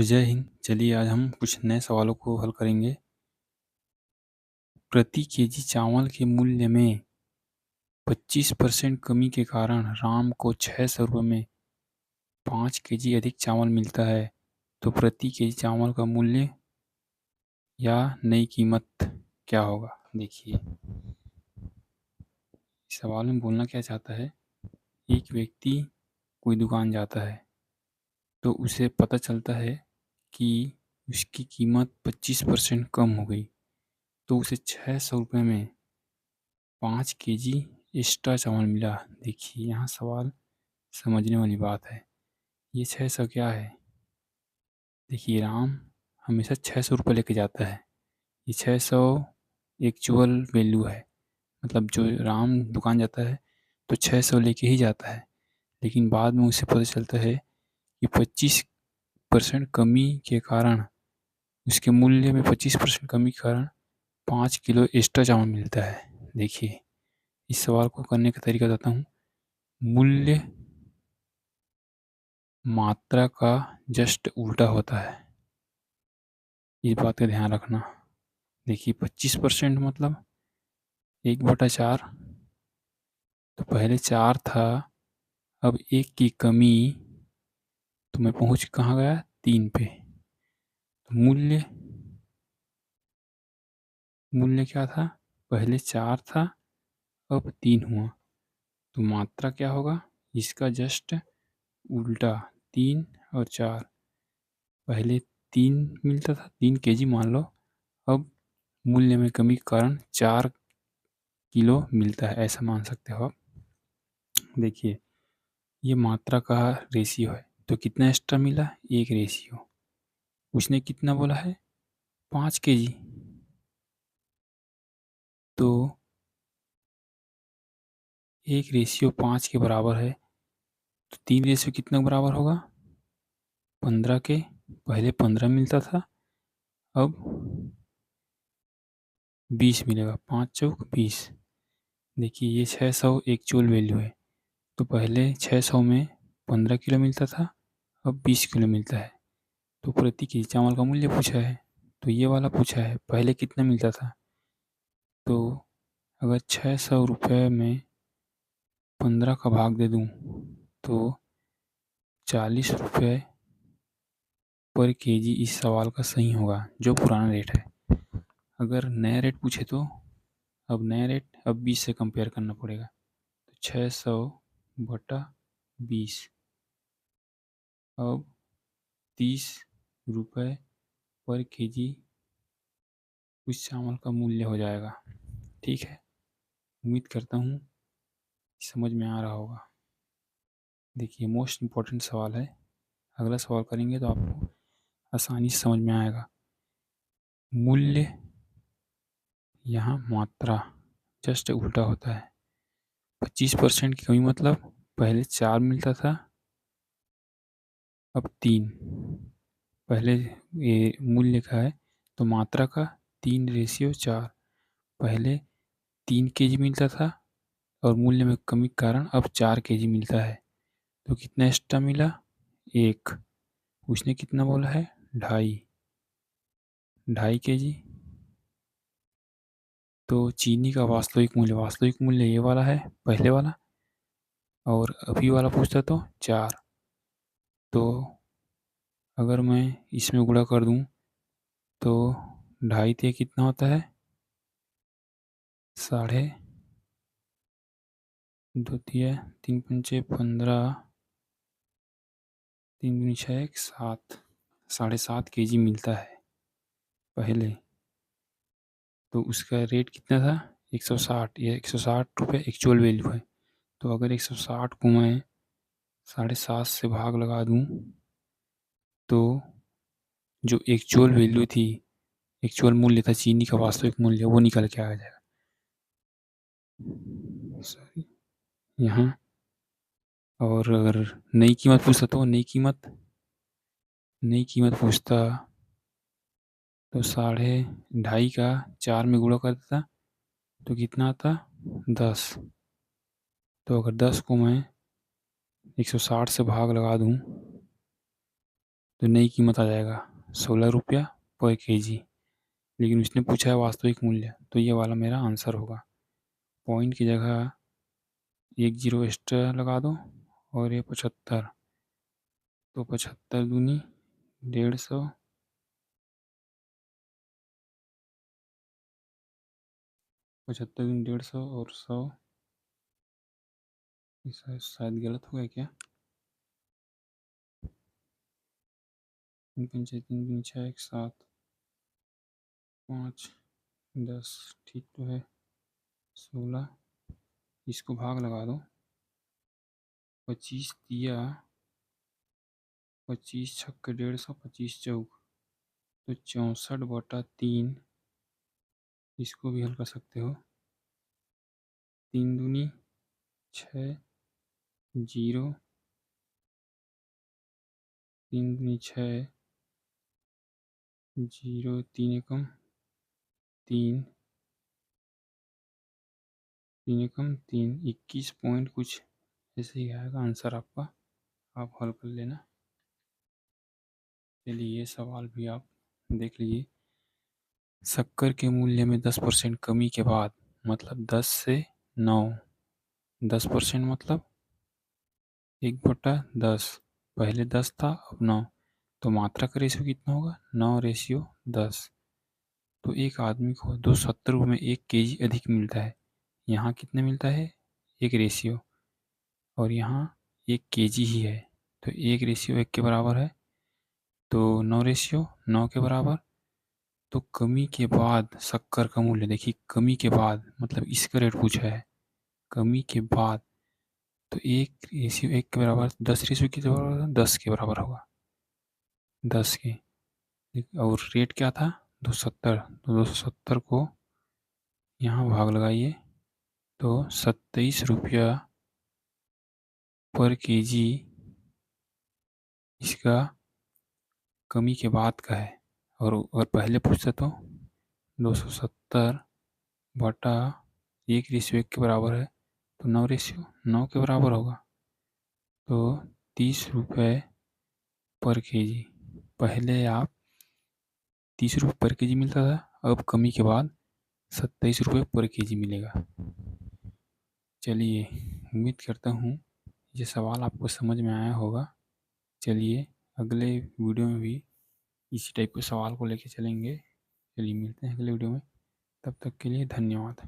तो जय हिंद। चलिए आज हम कुछ नए सवालों को हल करेंगे। प्रति केजी चावल के मूल्य में 25% कमी के कारण राम को 600 रुपये में 5 केजी अधिक चावल मिलता है। तो प्रति केजी चावल का मूल्य या नई कीमत क्या होगा? देखिए, सवाल में बोलना क्या चाहता है। एक व्यक्ति कोई दुकान जाता है तो उसे पता चलता है कि उसकी कीमत 25% कम हो गई, तो उसे 600 रुपये में 5 केजी एक्स्ट्रा चावल मिला। देखिए, यहाँ सवाल समझने वाली बात है। ये 600 क्या है? देखिए, राम हमेशा 600 रुपये लेके जाता है। ये 600 एक्चुअल वैल्यू है, मतलब जो राम दुकान जाता है तो 600 लेके ही जाता है। लेकिन बाद में उसे पता चलता है कि 25% कमी के कारण, उसके मूल्य में 25% कमी के कारण 5 किलो एक्स्ट्रा चावल मिलता है। देखिए, इस सवाल को करने का तरीका बताता हूँ। मूल्य मात्रा का जस्ट उल्टा होता है, इस बात का ध्यान रखना। देखिए, 25% मतलब 1/4। तो पहले 4 था, अब 1 की कमी, तो मैं पहुंच कहाँ गया? 3 पे। तो मूल्य मूल्य क्या था? पहले 4 था, अब 3 हुआ। तो मात्रा क्या होगा? इसका जस्ट उल्टा। 3 और 4, पहले 3 मिलता था, 3 केजी मान लो, अब मूल्य में कमी के कारण 4 किलो मिलता है, ऐसा मान सकते हो आप। देखिए, ये मात्रा का रेशियो है, तो कितना एक्स्ट्रा मिला? 1 रेशियो। उसने कितना बोला है? 5 केजी। तो 1 रेशियो 5 के बराबर है, तो 3 रेशियो कितना बराबर होगा? 15 के। पहले 15 मिलता था, अब 20 मिलेगा। 5 चौक 20। देखिए, ये 600 एक्चुअल वैल्यू है, तो पहले 600 में 15 किलो मिलता था, अब 20 किलो मिलता है। तो प्रति केजी चावल का मूल्य पूछा है, तो ये वाला पूछा है पहले कितना मिलता था। तो अगर 600 रुपये में 15 का भाग दे दूँ तो 40 रुपये पर केजी इस सवाल का सही होगा, जो पुराना रेट है। अगर नया रेट पूछे तो अब नया रेट अब 20 से कंपेयर करना पड़ेगा। तो 600 बटा 20, अब 30 रुपये पर केजी उस चावल का मूल्य हो जाएगा। ठीक है, उम्मीद करता हूँ समझ में आ रहा होगा। देखिए, मोस्ट इम्पॉर्टेंट सवाल है। अगला सवाल करेंगे तो आपको आसानी से समझ में आएगा। मूल्य यहाँ मात्रा जस्ट उल्टा होता है। 25% की कमी मतलब पहले 4 मिलता था, अब 3। पहले ये मूल्य का है, तो मात्रा का 3 रेशियो 4। पहले 3 केजी मिलता था और मूल्य में कमी के कारण अब 4 केजी मिलता है। तो कितना एक्स्ट्रा मिला? 1। उसने कितना बोला है? 2.5 केजी। तो चीनी का वास्तविक मूल्य ये वाला है, पहले वाला, और अभी वाला पूछता तो 4। तो अगर मैं इसमें गुणा कर दूं तो 2.5 ते कितना होता है? 2.5 तिया 3 पंचे 15, 3 दूनी 6, 7, 7.5 केजी मिलता है पहले। तो उसका रेट कितना था? 160। ये 160 रुपये एक्चुअल वैल्यू है। तो अगर 160 को मैं 7.5 से भाग लगा दूं तो जो एक्चुअल वैल्यू थी, एक्चुअल मूल्य था चीनी का, वास्तविक मूल्य, वो निकल के आ जाएगा। सॉरी, यहाँ। और अगर नई कीमत पूछता तो नई कीमत पूछता तो 2.5 का 4 में गुणा कर देता तो कितना आता? 10। तो अगर 10 को मैं 160 से भाग लगा दूं तो नई कीमत आ जाएगा 16 रुपया पर केजी। लेकिन उसने पूछा है वास्तविक मूल्य, तो ये वाला मेरा आंसर होगा। पॉइंट की जगह 1 जीरो एक्स्ट्रा लगा दो और ये 75, तो 75 दूनी 150, 75 दूनी 150 और 100, शायद गलत हो गया क्या? 3 6 1 7 5 10, ठीक तो है। 16, इसको भाग लगा दो। 25 दिया, 25 छक्के 150, 25 चौक, तो 64/3। इसको भी हल कर सकते हो। 3 दूनी 6, जीरो, 3 दूनी 6, जीरो, 3 एकम 3, 3 एकम 3, 21 पॉइंट कुछ ऐसे ही आएगा आंसर आपका। आप हल कर लेना। चलिए ये सवाल भी आप देख लीजिए। शक्कर के मूल्य में 10% कमी के बाद, मतलब 10 से 9, 10% मतलब 1/10। पहले 10 था, अब 9, तो मात्रा का रेशियो कितना होगा? 9/10। तो एक आदमी को 270 में 1 केजी अधिक मिलता है। यहाँ कितने मिलता है? 1 रेशियो, और यहाँ 1 केजी ही है, तो 1/1 के बराबर है, तो 9/9 के बराबर। तो कमी के बाद शक्कर का मूल्य, देखिए कमी के बाद मतलब इसका रेट पूछा है, कमी के बाद, तो 1/1 के बराबर 10/, के बराबर 10 के बराबर होगा, 10 के। और रेट क्या था? 270, तो 270 को यहाँ भाग लगाइए, तो 27 रुपया पर केजी इसका कमी के बाद का है। और अगर पहले पूछता तो 270/1/1 के बराबर है, तो 9/9 के बराबर होगा, तो 30 रुपये पर केजी। पहले आप 30 रुपये पर केजी मिलता था, अब कमी के बाद 27 रुपये पर केजी मिलेगा। चलिए, उम्मीद करता हूँ ये सवाल आपको समझ में आया होगा। चलिए अगले वीडियो में भी इसी टाइप के सवाल को लेके चलेंगे। चलिए मिलते हैं अगले वीडियो में, तब तक के लिए धन्यवाद।